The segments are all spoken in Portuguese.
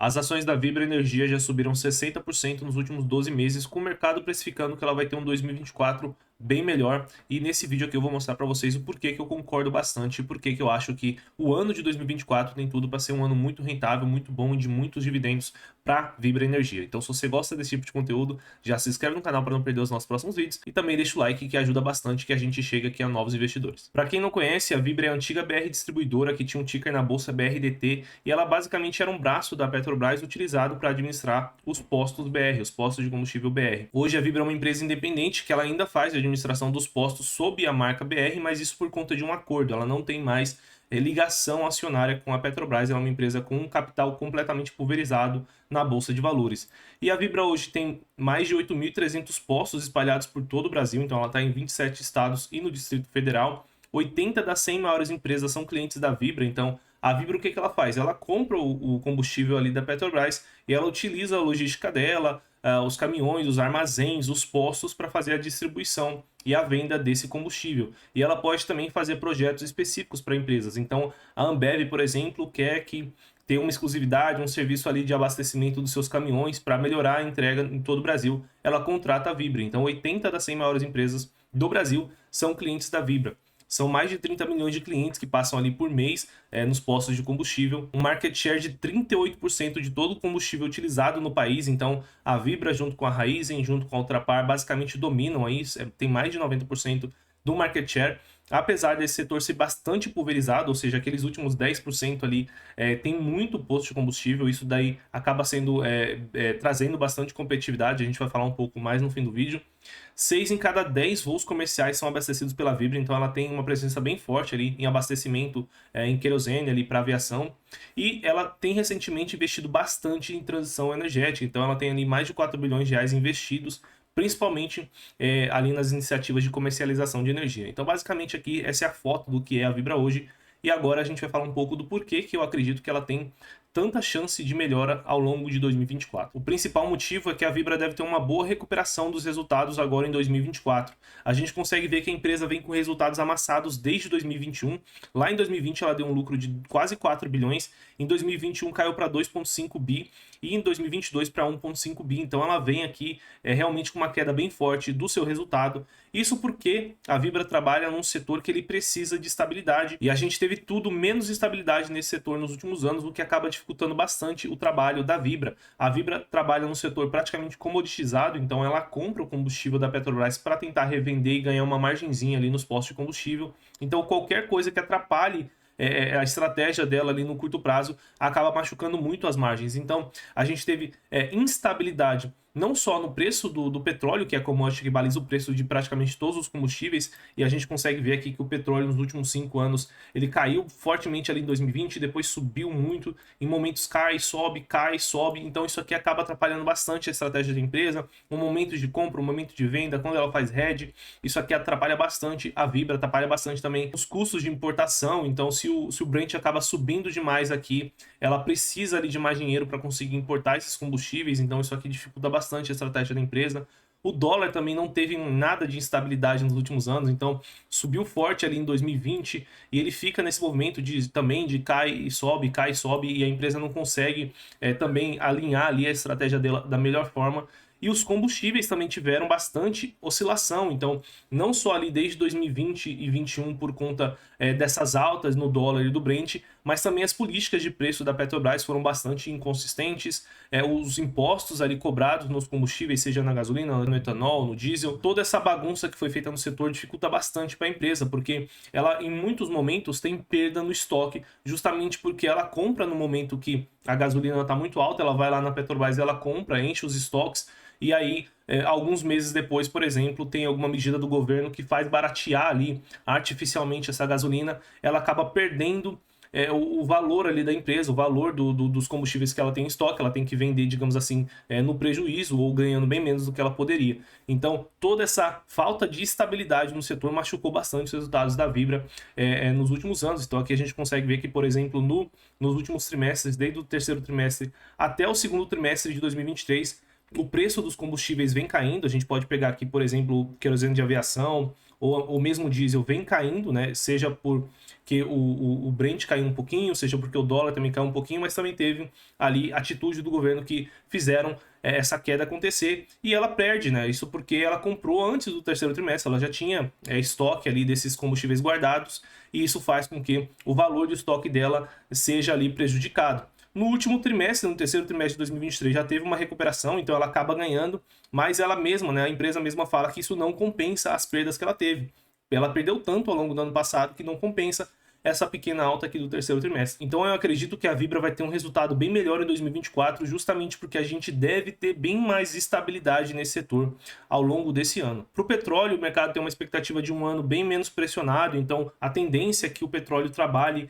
As ações da Vibra Energia já subiram 60% nos últimos 12 meses, com o mercado precificando que ela vai ter um 2024 bem melhor. E nesse vídeo aqui eu vou mostrar para vocês o porquê que eu concordo bastante e porquê que eu acho que o ano de 2024 tem tudo para ser um ano muito rentável, muito bom e de muitos dividendos para Vibra Energia. Então, se você gosta desse tipo de conteúdo, já se inscreve no canal para não perder os nossos próximos vídeos e também deixa o like que ajuda bastante que a gente chegue aqui a novos investidores. Para quem não conhece, a Vibra é a antiga BR distribuidora que tinha um ticker na bolsa BRDT e ela basicamente era um braço da Petrobras utilizado para administrar os postos BR, os postos de combustível BR. Hoje a Vibra é uma empresa independente que ela ainda faz a administração dos postos sob a marca BR, mas isso por conta de um acordo, ela não tem mais ligação acionária com a Petrobras, ela é uma empresa com um capital completamente pulverizado na Bolsa de Valores. E a Vibra hoje tem mais de 8.300 postos espalhados por todo o Brasil, então ela está em 27 estados e no Distrito Federal. 80 das 100 maiores empresas são clientes da Vibra, então a Vibra o que ela faz? Ela compra o combustível ali da Petrobras e ela utiliza a logística dela, os caminhões, os armazéns, os postos para fazer a distribuição e a venda desse combustível. E ela pode também fazer projetos específicos para empresas. Então, a Ambev, por exemplo, quer que tenha uma exclusividade, um serviço ali de abastecimento dos seus caminhões para melhorar a entrega em todo o Brasil. Ela contrata a Vibra. Então, 80 das 100 maiores empresas do Brasil são clientes da Vibra. São mais de 30 milhões de clientes que passam ali por mês nos postos de combustível. Um market share de 38% de todo o combustível utilizado no país. Então, a Vibra, junto com a Raízen, junto com a Ultrapar, basicamente dominam aí, tem mais de 90% do market share. Apesar desse setor ser bastante pulverizado, ou seja, aqueles últimos 10% ali tem muito posto de combustível, isso daí acaba sendo trazendo bastante competitividade, a gente vai falar um pouco mais no fim do vídeo. 6 em cada 10 voos comerciais são abastecidos pela Vibra, então ela tem uma presença bem forte ali em abastecimento em querosene ali para aviação. E ela tem recentemente investido bastante em transição energética, então ela tem ali mais de 4 bilhões de reais investidos principalmente ali nas iniciativas de comercialização de energia. Então, basicamente aqui, essa é a foto do que é a Vibra hoje. E agora a gente vai falar um pouco do porquê que eu acredito que ela tem tanta chance de melhora ao longo de 2024. O principal motivo é que a Vibra deve ter uma boa recuperação dos resultados agora em 2024. A gente consegue ver que a empresa vem com resultados amassados desde 2021. Lá em 2020 ela deu um lucro de quase 4 bilhões, em 2021 caiu para 2,5 bi e em 2022 para 1,5 bi. Então ela vem aqui realmente com uma queda bem forte do seu resultado. Isso porque a Vibra trabalha num setor que ele precisa de estabilidade e a gente teve tudo menos estabilidade nesse setor nos últimos anos, o que acaba dificultando bastante o trabalho da Vibra. A Vibra trabalha num setor praticamente comoditizado, então ela compra o combustível da Petrobras para tentar revender e ganhar uma margenzinha ali nos postos de combustível. Então qualquer coisa que atrapalhe a estratégia dela ali no curto prazo acaba machucando muito as margens. Então a gente teve instabilidade não só no preço do petróleo, que é a commodity que baliza o preço de praticamente todos os combustíveis, e a gente consegue ver aqui que o petróleo nos últimos 5 anos ele caiu fortemente ali em 2020, depois subiu muito, em momentos cai, sobe, então isso aqui acaba atrapalhando bastante a estratégia da empresa, um momento de compra, um momento de venda, quando ela faz hedge, isso aqui atrapalha bastante a Vibra, atrapalha bastante também os custos de importação, então se o Brent acaba subindo demais aqui, ela precisa ali de mais dinheiro para conseguir importar esses combustíveis, então isso aqui dificulta bastante a estratégia da empresa. O dólar também não teve nada de instabilidade nos últimos anos, então subiu forte ali em 2020 e ele fica nesse movimento também de cai e sobe, e a empresa não consegue também alinhar ali a estratégia dela da melhor forma. E os combustíveis também tiveram bastante oscilação, então não só ali desde 2020 e 2021 por conta dessas altas no dólar e do Brent, mas também as políticas de preço da Petrobras foram bastante inconsistentes, os impostos ali cobrados nos combustíveis, seja na gasolina, no etanol, no diesel, toda essa bagunça que foi feita no setor dificulta bastante para a empresa, porque ela em muitos momentos tem perda no estoque, justamente porque ela compra no momento que a gasolina está muito alta, ela vai lá na Petrobras e ela compra, enche os estoques, e aí alguns meses depois, por exemplo, tem alguma medida do governo que faz baratear ali artificialmente essa gasolina, ela acaba perdendo o valor ali da empresa, o valor dos combustíveis que ela tem em estoque, ela tem que vender, digamos assim, no prejuízo ou ganhando bem menos do que ela poderia. Então, toda essa falta de estabilidade no setor machucou bastante os resultados da Vibra nos últimos anos. Então, aqui a gente consegue ver que, por exemplo, nos últimos trimestres, desde o terceiro trimestre até o segundo trimestre de 2023, o preço dos combustíveis vem caindo. A gente pode pegar aqui, por exemplo, o querosene de aviação, ou mesmo diesel vem caindo, né? Seja porque o Brent caiu um pouquinho, seja porque o dólar também caiu um pouquinho, mas também teve ali atitude do governo que fizeram essa queda acontecer, e ela perde, né? Isso porque ela comprou antes do terceiro trimestre, ela já tinha estoque ali desses combustíveis guardados, e isso faz com que o valor do estoque dela seja ali prejudicado. No último trimestre, no terceiro trimestre de 2023, já teve uma recuperação, então ela acaba ganhando, mas ela mesma, né, a empresa mesma fala que isso não compensa as perdas que ela teve. Ela perdeu tanto ao longo do ano passado que não compensa essa pequena alta aqui do terceiro trimestre. Então eu acredito que a Vibra vai ter um resultado bem melhor em 2024, justamente porque a gente deve ter bem mais estabilidade nesse setor ao longo desse ano. Para o petróleo, o mercado tem uma expectativa de um ano bem menos pressionado, então a tendência é que o petróleo trabalhe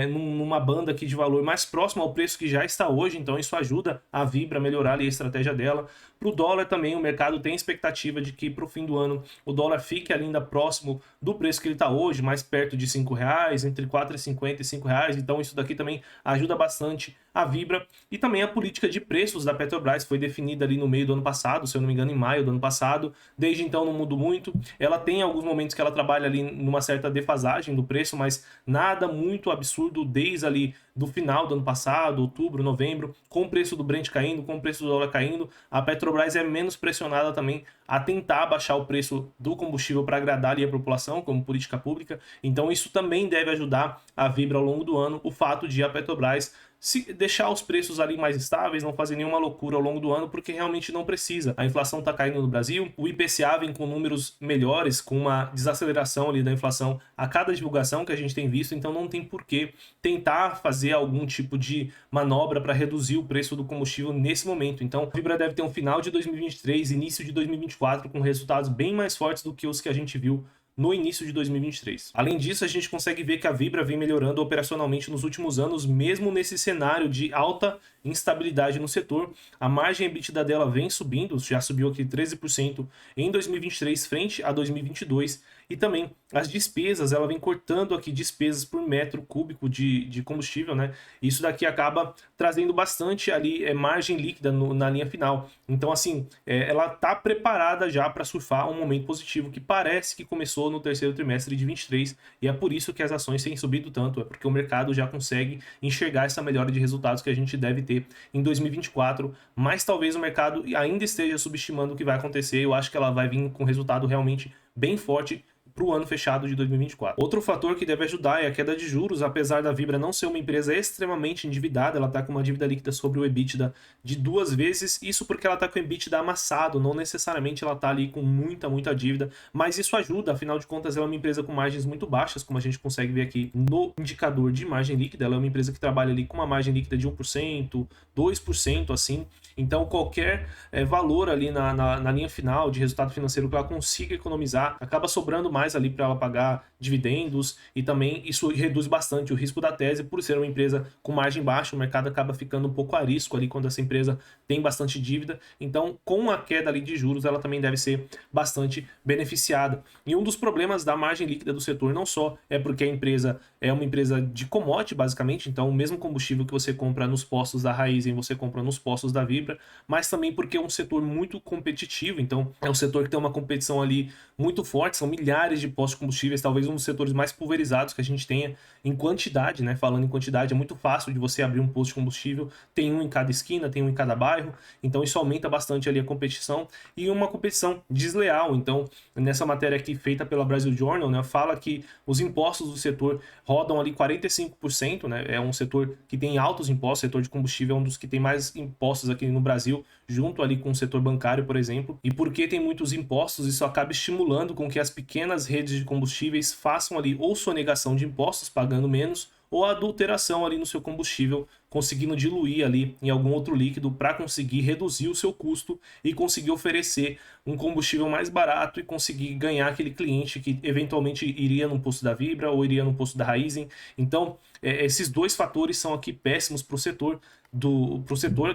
numa banda aqui de valor mais próximo ao preço que já está hoje, então isso ajuda a Vibra a melhorar ali a estratégia dela. Para o dólar também, o mercado tem expectativa de que para o fim do ano o dólar fique ainda próximo do preço que ele está hoje, mais perto de R$5, entre R$4,50 e R$5. Então isso daqui também ajuda bastante a Vibra. E também a política de preços da Petrobras foi definida ali no meio do ano passado, se eu não me engano em maio do ano passado. Desde então não mudou muito. Ela tem alguns momentos que ela trabalha ali numa certa defasagem do preço, mas nada muito absurdo desde ali do final do ano passado, outubro, novembro, com o preço do Brent caindo, com o preço do dólar caindo. A Petrobras é menos pressionada também a tentar baixar o preço do combustível para agradar ali a população, como política pública. Então isso também deve ajudar a Vibra ao longo do ano, o fato de a Petrobras se deixar os preços ali mais estáveis, não fazer nenhuma loucura ao longo do ano, porque realmente não precisa. A inflação está caindo no Brasil, o IPCA vem com números melhores, com uma desaceleração ali da inflação a cada divulgação que a gente tem visto, então não tem por que tentar fazer algum tipo de manobra para reduzir o preço do combustível nesse momento. Então, a Vibra deve ter um final de 2023, início de 2024, com resultados bem mais fortes do que os que a gente viu no início de 2023. Além disso, a gente consegue ver que a Vibra vem melhorando operacionalmente nos últimos anos, mesmo nesse cenário de alta instabilidade no setor. A margem EBITDA dela vem subindo, já subiu aqui 13% em 2023 frente a 2022, e também as despesas, ela vem cortando aqui despesas por metro cúbico de combustível, né? Isso daqui acaba trazendo bastante ali margem líquida na linha final. Então, assim, ela tá preparada já para surfar um momento positivo que parece que começou no terceiro trimestre de 23, e é por isso que as ações têm subido tanto, é porque o mercado já consegue enxergar essa melhora de resultados que a gente deve ter em 2024, mas talvez o mercado ainda esteja subestimando o que vai acontecer. Eu acho que ela vai vir com resultado realmente bem forte para o ano fechado de 2024. Outro fator que deve ajudar é a queda de juros. Apesar da Vibra não ser uma empresa extremamente endividada, ela está com uma dívida líquida sobre o EBITDA de 2 vezes, isso porque ela está com o EBITDA amassado, não necessariamente ela está ali com muita dívida, mas isso ajuda, afinal de contas ela é uma empresa com margens muito baixas, como a gente consegue ver aqui no indicador de margem líquida. Ela é uma empresa que trabalha ali com uma margem líquida de 1%, 2%, assim. Então qualquer valor ali na linha final de resultado financeiro que ela consiga economizar, acaba sobrando mais ali para ela pagar dividendos, e também isso reduz bastante o risco da tese. Por ser uma empresa com margem baixa, o mercado acaba ficando um pouco a risco ali quando essa empresa tem bastante dívida. Então, com a queda ali de juros, ela também deve ser bastante beneficiada. E um dos problemas da margem líquida do setor não só é porque a empresa é uma empresa de commodity, basicamente, então o mesmo combustível que você compra nos postos da Raízen, você compra nos postos da Vibra, mas também porque é um setor muito competitivo. Então é um setor que tem uma competição ali muito forte, são milhares de postos de combustíveis, talvez um dos setores mais pulverizados que a gente tenha em quantidade, né? Falando em quantidade, é muito fácil de você abrir um posto de combustível, tem um em cada esquina, tem um em cada bairro, então isso aumenta bastante ali a competição, e uma competição desleal. Então, nessa matéria aqui feita pela Brasil Journal, né, fala que os impostos do setor rodam ali 45%, né? É um setor que tem altos impostos, o setor de combustível é um dos que tem mais impostos aqui no Brasil, junto ali com o setor bancário, por exemplo. E porque tem muitos impostos, isso acaba estimulando com que as pequenas redes de combustíveis façam ali ou sonegação de impostos, pagando menos, ou a adulteração ali no seu combustível, conseguindo diluir ali em algum outro líquido para conseguir reduzir o seu custo e conseguir oferecer um combustível mais barato e conseguir ganhar aquele cliente que eventualmente iria no posto da Vibra ou iria no posto da Raízen. Então, esses dois fatores são aqui péssimos para o setor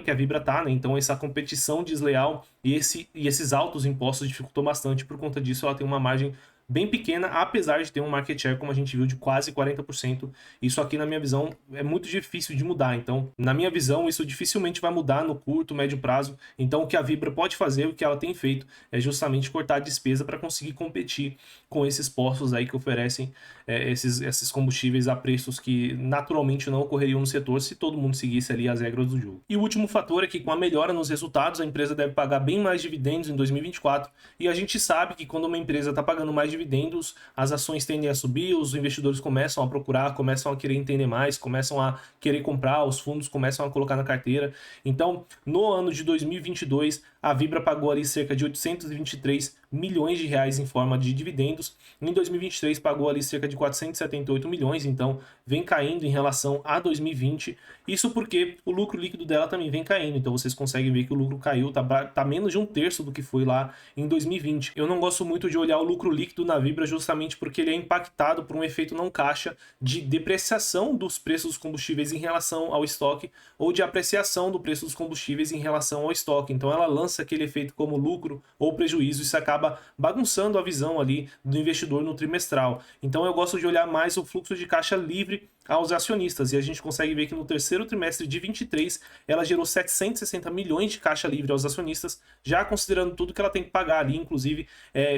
que a Vibra tá, né? Então essa competição desleal e esses altos impostos dificultou bastante. Por conta disso, ela tem uma margem bem pequena, apesar de ter um market share, como a gente viu, de quase 40%. Isso aqui, na minha visão, é muito difícil de mudar. Então, na minha visão, isso dificilmente vai mudar no curto, médio prazo. Então, o que a Vibra pode fazer, o que ela tem feito, é justamente cortar a despesa para conseguir competir com esses postos aí que oferecem esses combustíveis a preços que naturalmente não ocorreriam no setor se todo mundo seguisse ali as regras do jogo. E o último fator é que, com a melhora nos resultados, a empresa deve pagar bem mais dividendos em 2024, e a gente sabe que quando uma empresa está pagando mais dividendos, as ações tendem a subir, os investidores começam a procurar, começam a querer entender mais, começam a querer comprar, os fundos começam a colocar na carteira. Então, no ano de 2022, a Vibra pagou ali cerca de 823 milhões de reais em forma de dividendos. Em 2023 pagou ali cerca de 478 milhões, então vem caindo em relação a 2020. Isso porque o lucro líquido dela também vem caindo, então vocês conseguem ver que o lucro caiu, tá menos de um terço do que foi lá em 2020. Eu não gosto muito de olhar o lucro líquido na Vibra justamente porque ele é impactado por um efeito não caixa de depreciação dos preços dos combustíveis em relação ao estoque ou de apreciação do preço dos combustíveis em relação ao estoque. Então ela lança aquele efeito como lucro ou prejuízo, isso acaba bagunçando a visão ali do investidor no trimestral. Então eu gosto de olhar mais o fluxo de caixa livre aos acionistas, e a gente consegue ver que no terceiro trimestre de 23 ela gerou 760 milhões de caixa livre aos acionistas, já considerando tudo que ela tem que pagar ali, inclusive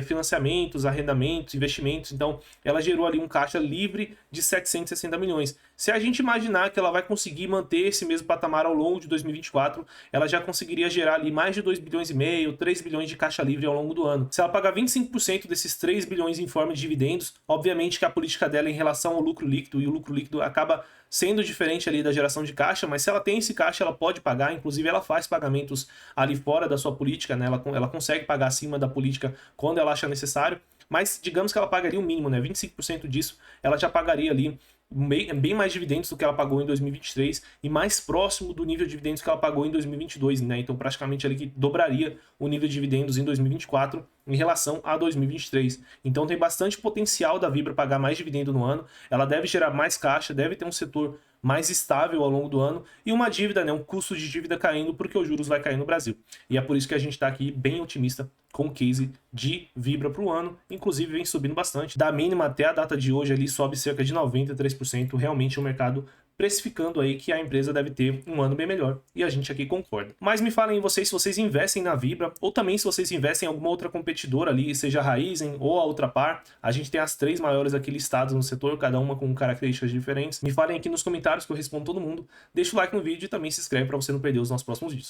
financiamentos, arrendamentos, investimentos. Então ela gerou ali um caixa livre de 760 milhões. Se a gente imaginar que ela vai conseguir manter esse mesmo patamar ao longo de 2024, ela já conseguiria gerar ali mais de 2 bilhões e meio, 3 bilhões de caixa livre ao longo do ano. Se ela pagar 25% desses 3 bilhões em forma de dividendos, obviamente que a política dela em relação ao lucro líquido, e o lucro líquido acaba sendo diferente ali da geração de caixa, mas se ela tem esse caixa, ela pode pagar, inclusive ela faz pagamentos ali fora da sua política, né? Ela consegue pagar acima da política quando ela acha necessário, mas digamos que ela pagaria o mínimo, né? 25% disso ela já pagaria ali bem mais dividendos do que ela pagou em 2023 e mais próximo do nível de dividendos que ela pagou em 2022, né? Então praticamente ali que dobraria o nível de dividendos em 2024 em relação a 2023. Então tem bastante potencial da Vibra pagar mais dividendo no ano, ela deve gerar mais caixa, deve ter um setor mais estável ao longo do ano e uma dívida, né, um custo de dívida caindo porque os juros vai cair no Brasil. E é por isso que a gente está aqui bem otimista com o case de Vibra para o ano, inclusive vem subindo bastante. Da mínima até a data de hoje ali sobe cerca de 93%, realmente o mercado precificando aí que a empresa deve ter um ano bem melhor, e a gente aqui concorda. Mas me falem vocês se vocês investem na Vibra, ou também se vocês investem em alguma outra competidora ali, seja a Raízen ou a Ultrapar. A gente tem as 3 maiores aqui listadas no setor, cada uma com características diferentes. Me falem aqui nos comentários que eu respondo todo mundo. Deixa o like no vídeo e também se inscreve para você não perder os nossos próximos vídeos.